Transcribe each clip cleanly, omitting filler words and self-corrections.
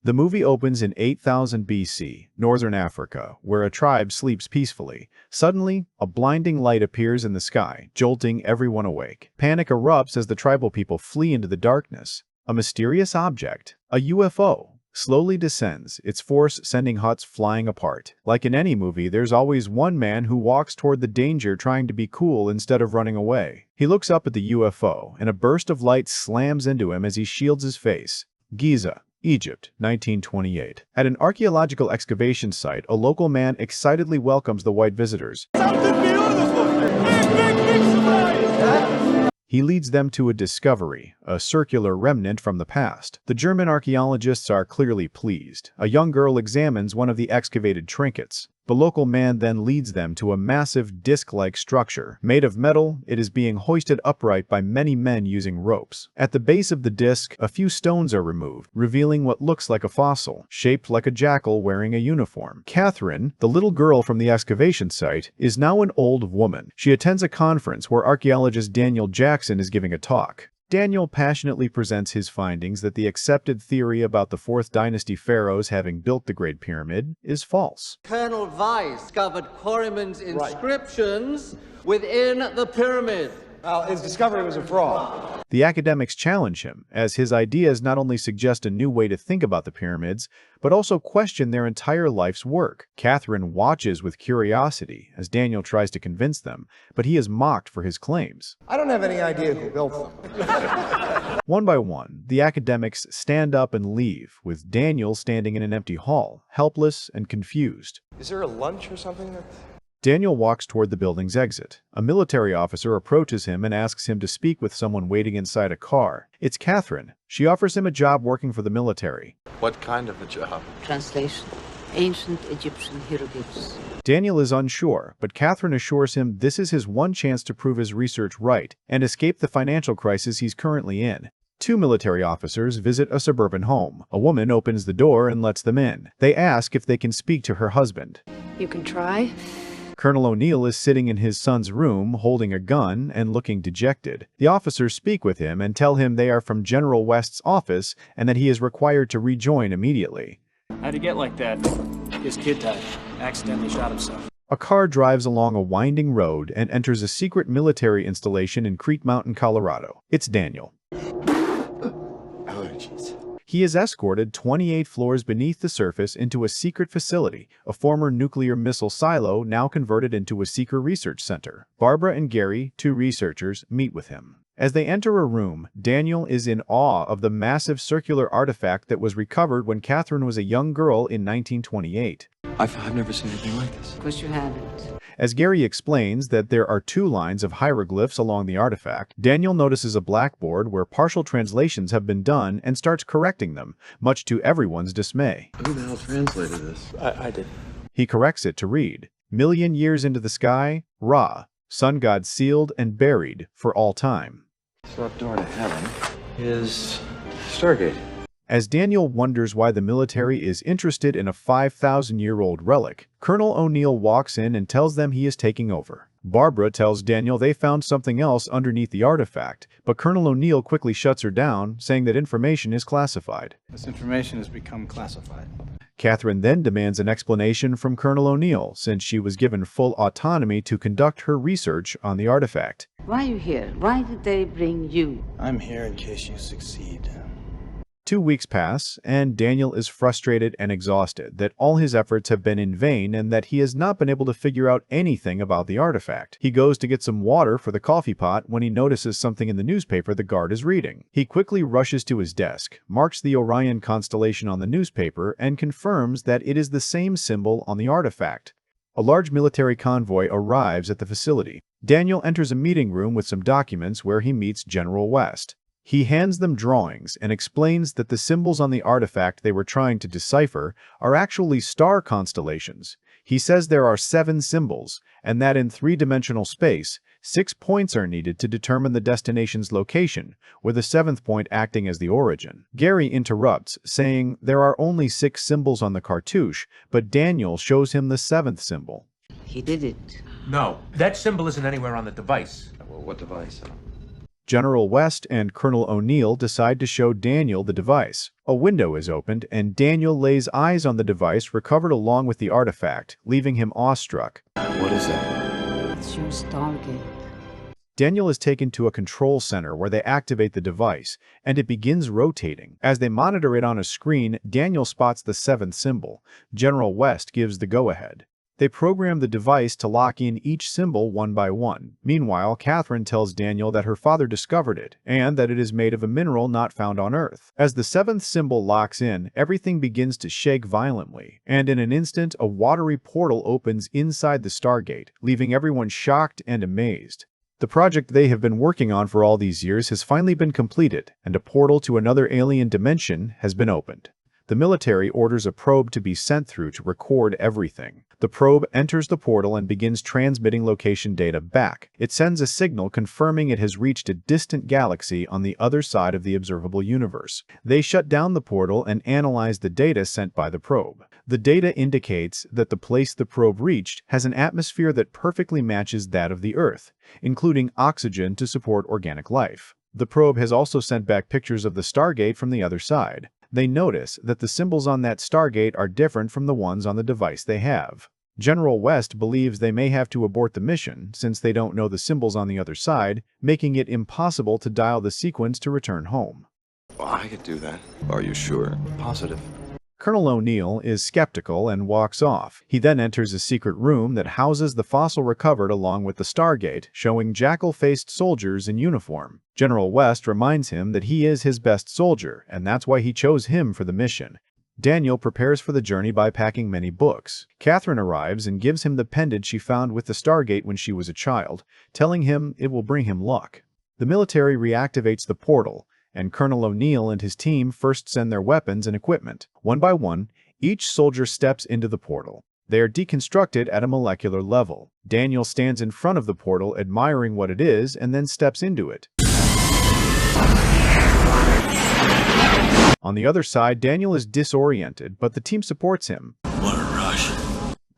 The movie opens in 8000 BC, northern Africa, where a tribe sleeps peacefully. Suddenly, a blinding light appears in the sky, jolting everyone awake. Panic erupts as the tribal people flee into the darkness. A mysterious object, a UFO, slowly descends, its force sending huts flying apart. Like in any movie, there's always one man who walks toward the danger trying to be cool instead of running away. He looks up at the UFO, and a burst of light slams into him as he shields his face. Giza, Egypt, 1928. At an archaeological excavation site, a local man excitedly welcomes the white visitors. He leads them to a discovery, a circular remnant from the past. The German archaeologists are clearly pleased. A young girl examines one of the excavated trinkets. The local man then leads them to a massive disc-like structure. Made of metal, it is being hoisted upright by many men using ropes. At the base of the disc, a few stones are removed, revealing what looks like a fossil, shaped like a jackal wearing a uniform. Catherine, the little girl from the excavation site, is now an old woman. She attends a conference where archaeologist Daniel Jackson is giving a talk. Daniel passionately presents his findings that the accepted theory about the 4th dynasty pharaohs having built the Great Pyramid is false. Colonel Weiss discovered Quarryman's inscriptions within the pyramid. Well, his discovery was a fraud. The academics challenge him, as his ideas not only suggest a new way to think about the pyramids, but also question their entire life's work. Catherine watches with curiosity as Daniel tries to convince them, but he is mocked for his claims. I don't have any idea who built them. One by one, the academics stand up and leave, with Daniel standing in an empty hall, helpless and confused. Is there a lunch or something? Daniel walks toward the building's exit. A military officer approaches him and asks him to speak with someone waiting inside a car. It's Catherine. She offers him a job working for the military. What kind of a job? Translation. Ancient Egyptian hieroglyphs. Daniel is unsure, but Catherine assures him this is his one chance to prove his research right and escape the financial crisis he's currently in. Two military officers visit a suburban home. A woman opens the door and lets them in. They ask if they can speak to her husband. You can try. Colonel O'Neill is sitting in his son's room, holding a gun and looking dejected. The officers speak with him and tell him they are from General West's office and that he is required to rejoin immediately. How'd he get like that? His kid died. Accidentally shot himself. A car drives along a winding road and enters a secret military installation in Crete Mountain, Colorado. It's Daniel. Allergies. He is escorted 28 floors beneath the surface into a secret facility, a former nuclear missile silo now converted into a secret research center. Barbara and Gary, two researchers, meet with him. As they enter a room, Daniel is in awe of the massive circular artifact that was recovered when Catherine was a young girl in 1928. I've never seen anything like this. Of course you haven't. As Gary explains that there are 2 lines of hieroglyphs along the artifact, Daniel notices a blackboard where partial translations have been done and starts correcting them, much to everyone's dismay. Who the hell translated this? I did. He corrects it to read, "Million years into the sky, Ra, sun god sealed and buried for all time." So up door to heaven is Stargate. As Daniel wonders why the military is interested in a 5,000-year-old relic, Colonel O'Neill walks in and tells them he is taking over. Barbara tells Daniel they found something else underneath the artifact, but Colonel O'Neill quickly shuts her down, saying that information is classified. This information has become classified. Catherine then demands an explanation from Colonel O'Neill, since she was given full autonomy to conduct her research on the artifact. Why are you here? Why did they bring you? I'm here in case you succeed. 2 weeks pass, and Daniel is frustrated and exhausted that all his efforts have been in vain and that he has not been able to figure out anything about the artifact. He goes to get some water for the coffee pot when he notices something in the newspaper the guard is reading. He quickly rushes to his desk, marks the Orion constellation on the newspaper, and confirms that it is the same symbol on the artifact. A large military convoy arrives at the facility. Daniel enters a meeting room with some documents where he meets General West. He hands them drawings and explains that the symbols on the artifact they were trying to decipher are actually star constellations. He says there are 7 symbols, and that in 3-dimensional space, 6 points are needed to determine the destination's location, with the 7th point acting as the origin. Gary interrupts, saying there are only 6 symbols on the cartouche, but Daniel shows him the 7th symbol. He did it. No, that symbol isn't anywhere on the device. Well, what device? General West and Colonel O'Neill decide to show Daniel the device, a A window is opened, and Daniel lays eyes on the device recovered along with the artifact, leaving him awestruck. What is that? It's your Stargate. Daniel is taken to a control center where they activate the device, and it begins rotating. As they monitor it on a screen, Daniel spots the seventh symbol. General West gives the go-ahead. They program the device to lock in each symbol one by one. Meanwhile, Catherine tells Daniel that her father discovered it, and that it is made of a mineral not found on Earth. As the seventh symbol locks in, everything begins to shake violently, and in an instant, a watery portal opens inside the Stargate, leaving everyone shocked and amazed. The project they have been working on for all these years has finally been completed, and a portal to another alien dimension has been opened. The military orders a probe to be sent through to record everything. The probe enters the portal and begins transmitting location data back. It sends a signal confirming it has reached a distant galaxy on the other side of the observable universe. They shut down the portal and analyze the data sent by the probe. The data indicates that the place the probe reached has an atmosphere that perfectly matches that of the Earth, including oxygen to support organic life. The probe has also sent back pictures of the Stargate from the other side. They notice that the symbols on that Stargate are different from the ones on the device they have. General West believes they may have to abort the mission since they don't know the symbols on the other side, making it impossible to dial the sequence to return home. Well, I could do that. Are you sure? Positive. Colonel O'Neill is skeptical and walks off. He then enters a secret room that houses the fossil recovered along with the Stargate, showing jackal-faced soldiers in uniform. General West reminds him that he is his best soldier, and that's why he chose him for the mission. Daniel prepares for the journey by packing many books. Catherine arrives and gives him the pendant she found with the Stargate when she was a child, telling him it will bring him luck. The military reactivates the portal, and Colonel O'Neill and his team first send their weapons and equipment. One by one, each soldier steps into the portal. They are deconstructed at a molecular level. Daniel stands in front of the portal, admiring what it is, and then steps into it. On the other side, Daniel is disoriented, but the team supports him. What a rush.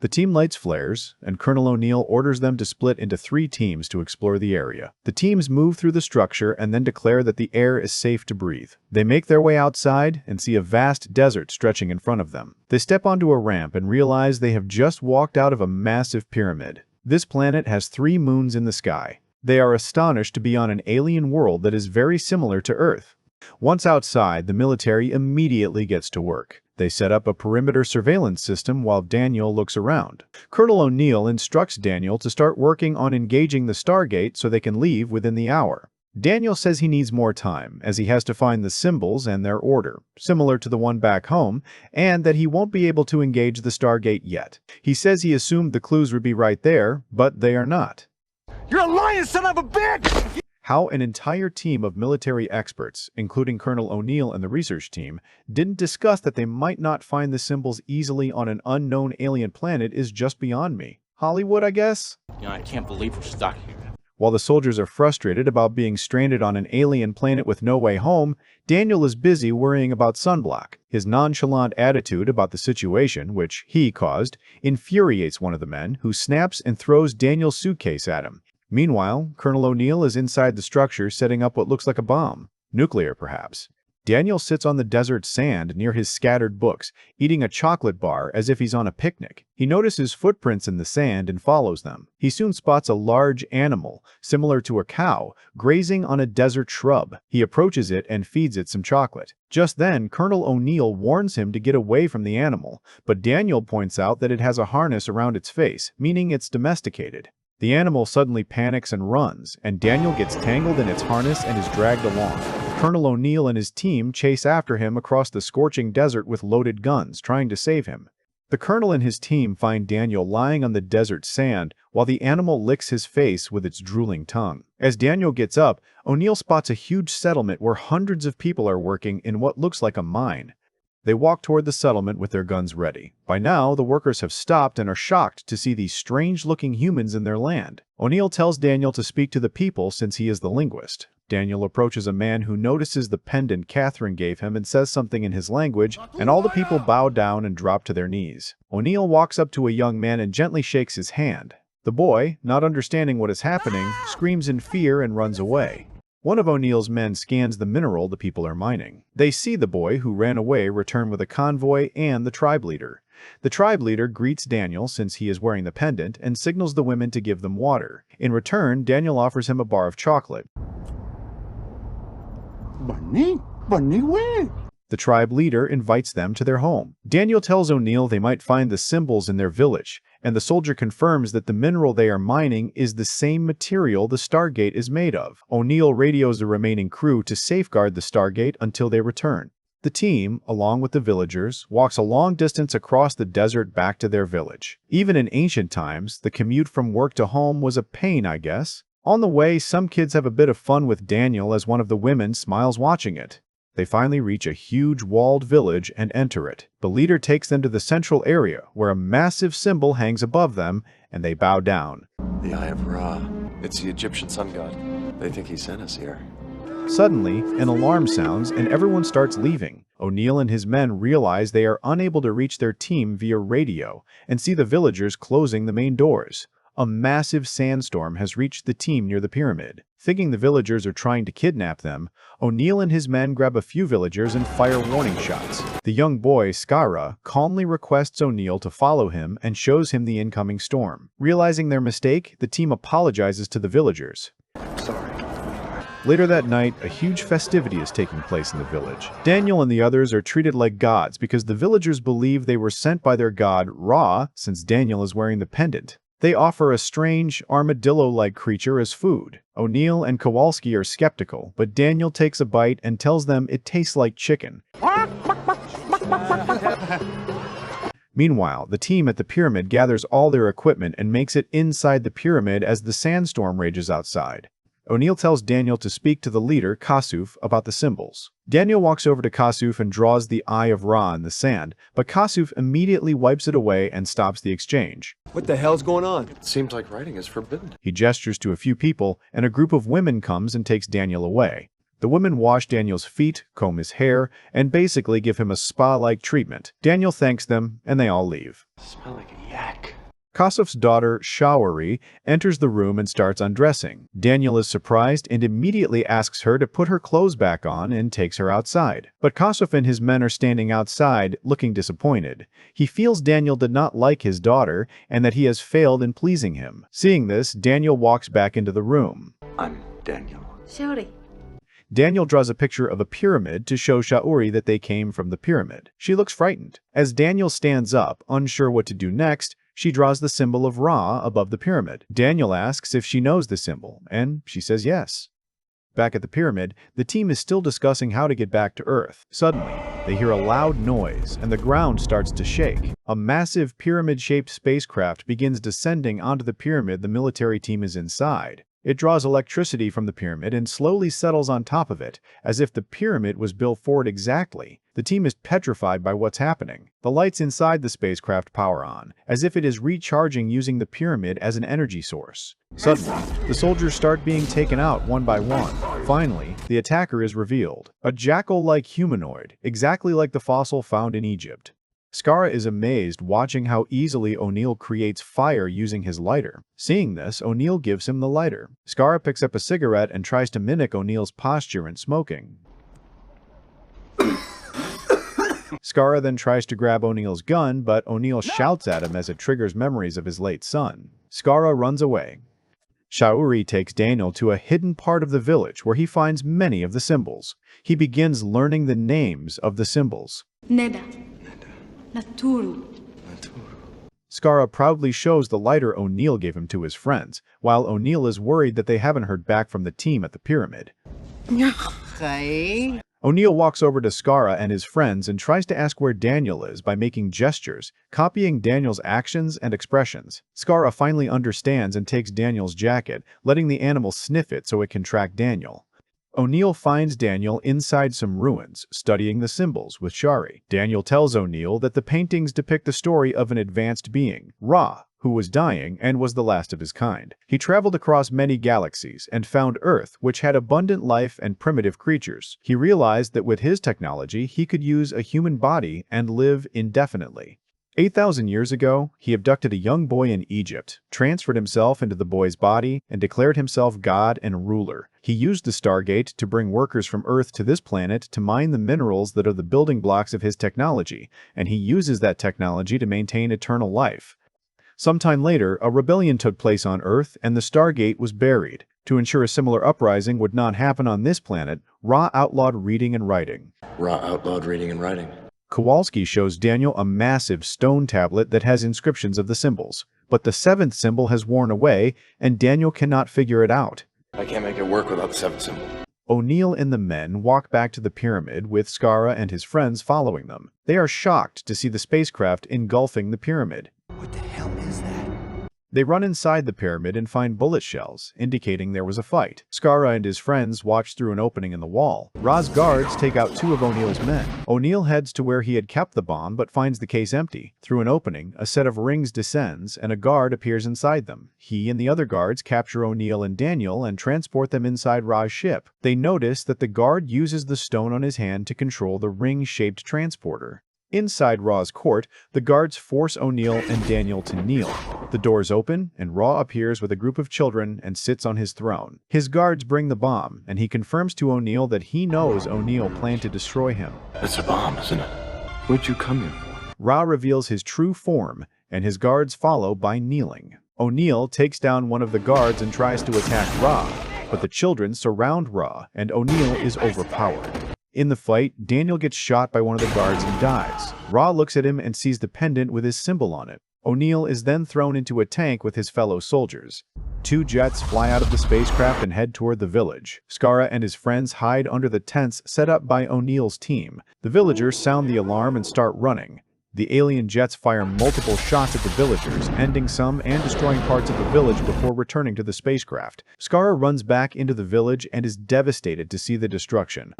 The team lights flares, and Colonel O'Neill orders them to split into 3 teams to explore the area. The teams move through the structure and then declare that the air is safe to breathe. They make their way outside and see a vast desert stretching in front of them. They step onto a ramp and realize they have just walked out of a massive pyramid. This planet has 3 moons in the sky. They are astonished to be on an alien world that is very similar to Earth. Once outside, the military immediately gets to work. They set up a perimeter surveillance system while Daniel looks around. Colonel O'Neill instructs Daniel to start working on engaging the Stargate so they can leave within the hour. Daniel says he needs more time, as he has to find the symbols and their order, similar to the one back home, and that he won't be able to engage the Stargate yet. He says he assumed the clues would be right there, but they are not. You're a lying son of a bitch! How an entire team of military experts, including Colonel O'Neill and the research team, didn't discuss that they might not find the symbols easily on an unknown alien planet is just beyond me. Hollywood, I guess? I can't believe we're stuck here. While the soldiers are frustrated about being stranded on an alien planet with no way home, Daniel is busy worrying about sunblock. His nonchalant attitude about the situation, which he caused, infuriates one of the men, who snaps and throws Daniel's suitcase at him. Meanwhile, Colonel O'Neill is inside the structure setting up what looks like a bomb. Nuclear, perhaps. Daniel sits on the desert sand near his scattered books, eating a chocolate bar as if he's on a picnic. He notices footprints in the sand and follows them. He soon spots a large animal, similar to a cow, grazing on a desert shrub. He approaches it and feeds it some chocolate. Just then, Colonel O'Neill warns him to get away from the animal, but Daniel points out that it has a harness around its face, meaning it's domesticated. The animal suddenly panics and runs, and Daniel gets tangled in its harness and is dragged along. Colonel O'Neill and his team chase after him across the scorching desert with loaded guns, trying to save him. The colonel and his team find Daniel lying on the desert sand while the animal licks his face with its drooling tongue. As Daniel gets up, O'Neill spots a huge settlement where hundreds of people are working in what looks like a mine. They walk toward the settlement with their guns ready. By now, the workers have stopped and are shocked to see these strange-looking humans in their land. O'Neill tells Daniel to speak to the people since he is the linguist. Daniel approaches a man who notices the pendant Catherine gave him and says something in his language, and all the people bow down and drop to their knees. O'Neill walks up to a young man and gently shakes his hand. The boy, not understanding what is happening, screams in fear and runs away. One of O'Neill's men scans the mineral the people are mining. They see the boy who ran away return with a convoy and the tribe leader. The tribe leader greets Daniel since he is wearing the pendant and signals the women to give them water. In return, Daniel offers him a bar of chocolate. Bunny where? The tribe leader invites them to their home. Daniel tells O'Neill they might find the symbols in their village, and the soldier confirms that the mineral they are mining is the same material the Stargate is made of. O'Neill radios the remaining crew to safeguard the Stargate until they return. The team, along with the villagers, walks a long distance across the desert back to their village. Even in ancient times, the commute from work to home was a pain, I guess. On the way, some kids have a bit of fun with Daniel as one of the women smiles watching it. They finally reach a huge walled village and enter it. The leader takes them to the central area, where a massive symbol hangs above them, and they bow down. The Eye of Ra. It's the Egyptian sun god. They think he sent us here. Suddenly, an alarm sounds and everyone starts leaving. O'Neill and his men realize they are unable to reach their team via radio and see the villagers closing the main doors. A massive sandstorm has reached the team near the pyramid. Thinking the villagers are trying to kidnap them, O'Neill and his men grab a few villagers and fire warning shots. The young boy, Skara, calmly requests O'Neill to follow him and shows him the incoming storm. Realizing their mistake, the team apologizes to the villagers. Sorry. Later that night, a huge festivity is taking place in the village. Daniel and the others are treated like gods because the villagers believe they were sent by their god, Ra, since Daniel is wearing the pendant. They offer a strange, armadillo-like creature as food. O'Neill and Kowalski are skeptical, but Daniel takes a bite and tells them it tastes like chicken. Meanwhile, the team at the pyramid gathers all their equipment and makes it inside the pyramid as the sandstorm rages outside. O'Neill tells Daniel to speak to the leader, Kasuf, about the symbols. Daniel walks over to Kasuf and draws the Eye of Ra in the sand, but Kasuf immediately wipes it away and stops the exchange. What the hell's going on? It seemed like writing is forbidden. He gestures to a few people, and a group of women comes and takes Daniel away. The women wash Daniel's feet, comb his hair, and basically give him a spa-like treatment. Daniel thanks them, and they all leave. Smell like a yak. Kasuf's daughter, Shaori, enters the room and starts undressing. Daniel is surprised and immediately asks her to put her clothes back on and takes her outside. But Kasuf and his men are standing outside, looking disappointed. He feels Daniel did not like his daughter and that he has failed in pleasing him. Seeing this, Daniel walks back into the room. I'm Daniel. Sorry. Daniel draws a picture of a pyramid to show Shaori that they came from the pyramid. She looks frightened. As Daniel stands up, unsure what to do next, she draws the symbol of Ra above the pyramid. Daniel asks if she knows the symbol, and she says yes. Back at the pyramid, the team is still discussing how to get back to Earth. Suddenly, they hear a loud noise, and the ground starts to shake. A massive pyramid-shaped spacecraft begins descending onto the pyramid the military team is inside. It draws electricity from the pyramid and slowly settles on top of it, as if the pyramid was built for it exactly. The team is petrified by what's happening. The lights inside the spacecraft power on, as if it is recharging using the pyramid as an energy source. Suddenly, the soldiers start being taken out one by one. Finally, the attacker is revealed. A jackal-like humanoid, exactly like the fossil found in Egypt. Skara is amazed watching how easily O'Neill creates fire using his lighter. Seeing this, O'Neill gives him the lighter. Skara picks up a cigarette and tries to mimic O'Neill's posture in smoking. Skara then tries to grab O'Neill's gun, but O'Neill shouts at him as it triggers memories of his late son. Skara runs away. Shaori takes Daniel to a hidden part of the village where he finds many of the symbols. He begins learning the names of the symbols. Neda. Naturu. Skara proudly shows the lighter O'Neill gave him to his friends, while O'Neill is worried that they haven't heard back from the team at the pyramid. O'Neill walks over to Skara and his friends and tries to ask where Daniel is by making gestures, copying Daniel's actions and expressions. Skara finally understands and takes Daniel's jacket, letting the animal sniff it so it can track Daniel. O'Neill finds Daniel inside some ruins, studying the symbols with Shari. Daniel tells O'Neill that the paintings depict the story of an advanced being, Ra, who was dying and was the last of his kind. He traveled across many galaxies and found Earth, which had abundant life and primitive creatures. He realized that with his technology, he could use a human body and live indefinitely. 8,000 years ago, he abducted a young boy in Egypt, transferred himself into the boy's body, and declared himself God and ruler. He used the Stargate to bring workers from Earth to this planet to mine the minerals that are the building blocks of his technology, and he uses that technology to maintain eternal life. Sometime later, a rebellion took place on Earth, and the Stargate was buried. To ensure a similar uprising would not happen on this planet, Ra outlawed reading and writing. Ra outlawed reading and writing. Kowalski shows Daniel a massive stone tablet that has inscriptions of the symbols, but the seventh symbol has worn away, and Daniel cannot figure it out. I can't make it work without the seventh symbol. O'Neill and the men walk back to the pyramid with Skara and his friends following them. They are shocked to see the spacecraft engulfing the pyramid. What the hell is that? They run inside the pyramid and find bullet shells, indicating there was a fight. Skara and his friends watch through an opening in the wall. Ra's guards take out 2 of O'Neill's men. O'Neill heads to where he had kept the bomb but finds the case empty. Through an opening, a set of rings descends and a guard appears inside them. He and the other guards capture O'Neill and Daniel and transport them inside Ra's ship. They notice that the guard uses the stone on his hand to control the ring-shaped transporter. Inside Ra's court, the guards force O'Neill and Daniel to kneel. The doors open, and Ra appears with a group of children and sits on his throne. His guards bring the bomb, and he confirms to O'Neill that he knows O'Neill planned to destroy him. It's a bomb, isn't it? What'd you come here for? Ra reveals his true form, and his guards follow by kneeling. O'Neill takes down one of the guards and tries to attack Ra, but the children surround Ra, and O'Neill is overpowered. In the fight, Daniel gets shot by one of the guards and dies. Ra looks at him and sees the pendant with his symbol on it. O'Neill is then thrown into a tank with his fellow soldiers. 2 jets fly out of the spacecraft and head toward the village. Skara and his friends hide under the tents set up by O'Neill's team. The villagers sound the alarm and start running. The alien jets fire multiple shots at the villagers, ending some and destroying parts of the village before returning to the spacecraft. Skara runs back into the village and is devastated to see the destruction.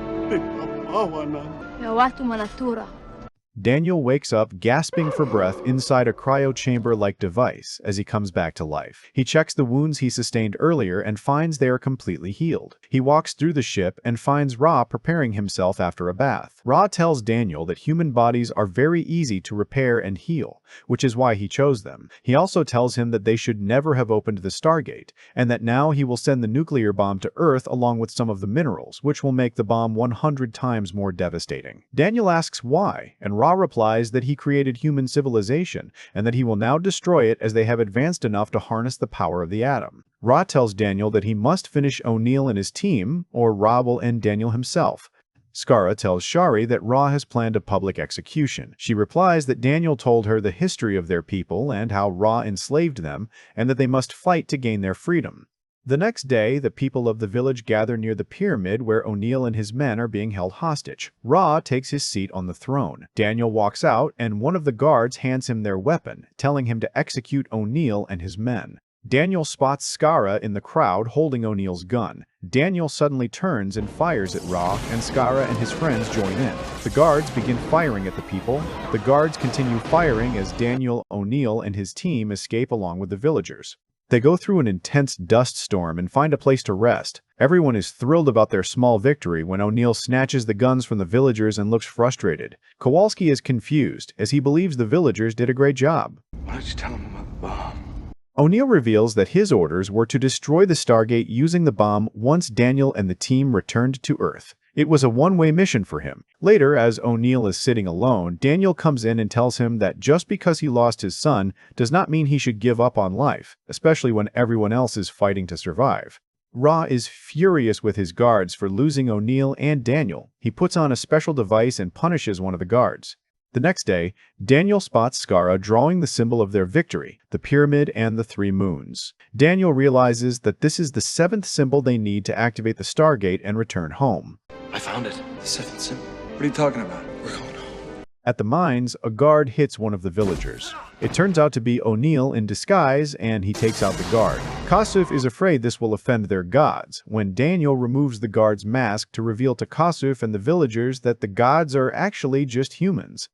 Daniel wakes up gasping for breath inside a cryo-chamber-like device as he comes back to life. He checks the wounds he sustained earlier and finds they are completely healed. He walks through the ship and finds Ra preparing himself after a bath. Ra tells Daniel that human bodies are very easy to repair and heal, which is why he chose them. He also tells him that they should never have opened the Stargate, and that now he will send the nuclear bomb to Earth along with some of the minerals, which will make the bomb 100 times more devastating. Daniel asks why, and Ra replies that he created human civilization, and that he will now destroy it as they have advanced enough to harness the power of the atom. Ra tells Daniel that he must finish O'Neill and his team, or Ra will end Daniel himself. Skara tells Shari that Ra has planned a public execution. She replies that Daniel told her the history of their people and how Ra enslaved them, and that they must fight to gain their freedom. The next day, the people of the village gather near the pyramid where O'Neill and his men are being held hostage. Ra takes his seat on the throne. Daniel walks out, and one of the guards hands him their weapon, telling him to execute O'Neill and his men. Daniel spots Skara in the crowd holding O'Neill's gun. Daniel suddenly turns and fires at Ra, and Skara and his friends join in. The guards begin firing at the people. The guards continue firing as Daniel, O'Neill, and his team escape along with the villagers. They go through an intense dust storm and find a place to rest. Everyone is thrilled about their small victory when O'Neill snatches the guns from the villagers and looks frustrated. Kowalski is confused, as he believes the villagers did a great job. Why don't you tell him about the bomb? O'Neill reveals that his orders were to destroy the Stargate using the bomb once Daniel and the team returned to Earth. It was a one-way mission for him. Later, as O'Neill is sitting alone, Daniel comes in and tells him that just because he lost his son does not mean he should give up on life, especially when everyone else is fighting to survive. Ra is furious with his guards for losing O'Neill and Daniel. He puts on a special device and punishes one of the guards. The next day, Daniel spots Skara drawing the symbol of their victory, the pyramid and the 3 moons. Daniel realizes that this is the 7th symbol they need to activate the Stargate and return home. I found it. The 7th symbol. What are you talking about? We're going home. At the mines, a guard hits one of the villagers. It turns out to be O'Neill in disguise, and he takes out the guard. Kasuf is afraid this will offend their gods, when Daniel removes the guard's mask to reveal to Kasuf and the villagers that the gods are actually just humans.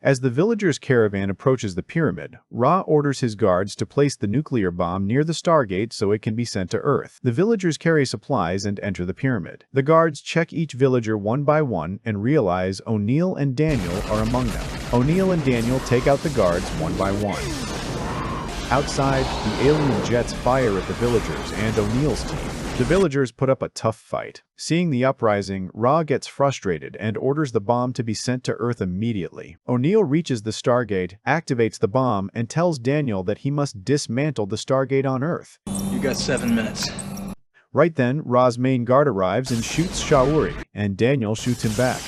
As the villagers' caravan approaches the pyramid, Ra orders his guards to place the nuclear bomb near the Stargate so it can be sent to Earth. The villagers carry supplies and enter the pyramid. The guards check each villager one by one and realize O'Neill and Daniel are among them. O'Neill and Daniel take out the guards one by one. Outside, the alien jets fire at the villagers and O'Neill's team. The villagers put up a tough fight. Seeing the uprising, Ra gets frustrated and orders the bomb to be sent to Earth immediately. O'Neill reaches the Stargate, activates the bomb, and tells Daniel that he must dismantle the Stargate on Earth. You got 7 minutes. Right then, Ra's main guard arrives and shoots Shauri, and Daniel shoots him back.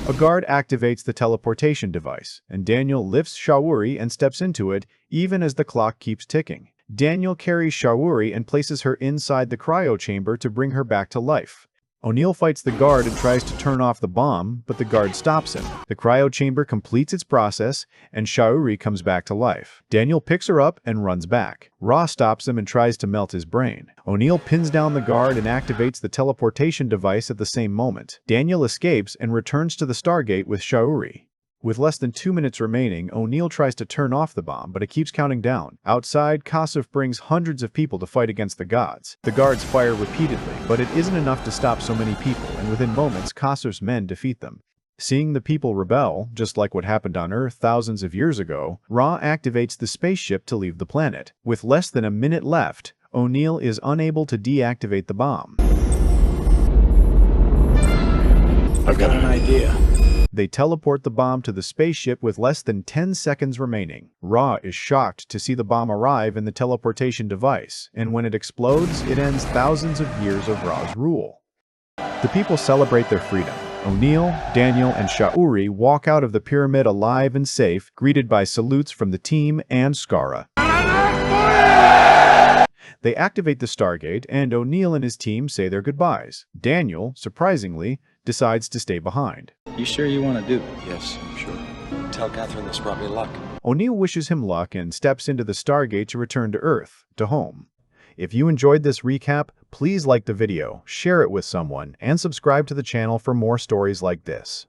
A guard activates the teleportation device, and Daniel lifts Shauri and steps into it, even as the clock keeps ticking. Daniel carries Shauri and places her inside the cryo chamber to bring her back to life. O'Neill fights the guard and tries to turn off the bomb, but the guard stops him. The cryo chamber completes its process, and Shauri comes back to life. Daniel picks her up and runs back. Ra stops him and tries to melt his brain. O'Neill pins down the guard and activates the teleportation device at the same moment. Daniel escapes and returns to the Stargate with Shauri. With less than 2 minutes remaining, O'Neill tries to turn off the bomb, but it keeps counting down. Outside, Kasuf brings hundreds of people to fight against the gods. The guards fire repeatedly, but it isn't enough to stop so many people, and within moments, Kasuf's men defeat them. Seeing the people rebel, just like what happened on Earth thousands of years ago, Ra activates the spaceship to leave the planet. With less than a minute left, O'Neill is unable to deactivate the bomb. I've got an idea. They teleport the bomb to the spaceship with less than 10 seconds remaining. Ra is shocked to see the bomb arrive in the teleportation device, and when it explodes, it ends thousands of years of Ra's rule. The people celebrate their freedom. O'Neill, Daniel, and Shauri walk out of the pyramid alive and safe, greeted by salutes from the team and Skara. They activate the Stargate, and O'Neill and his team say their goodbyes. Daniel, surprisingly, decides to stay behind. You sure you want to do it? Yes, I'm sure. Tell Catherine this brought me luck. O'Neill wishes him luck and steps into the Stargate to return to Earth, to home. If you enjoyed this recap, please like the video, share it with someone, and subscribe to the channel for more stories like this.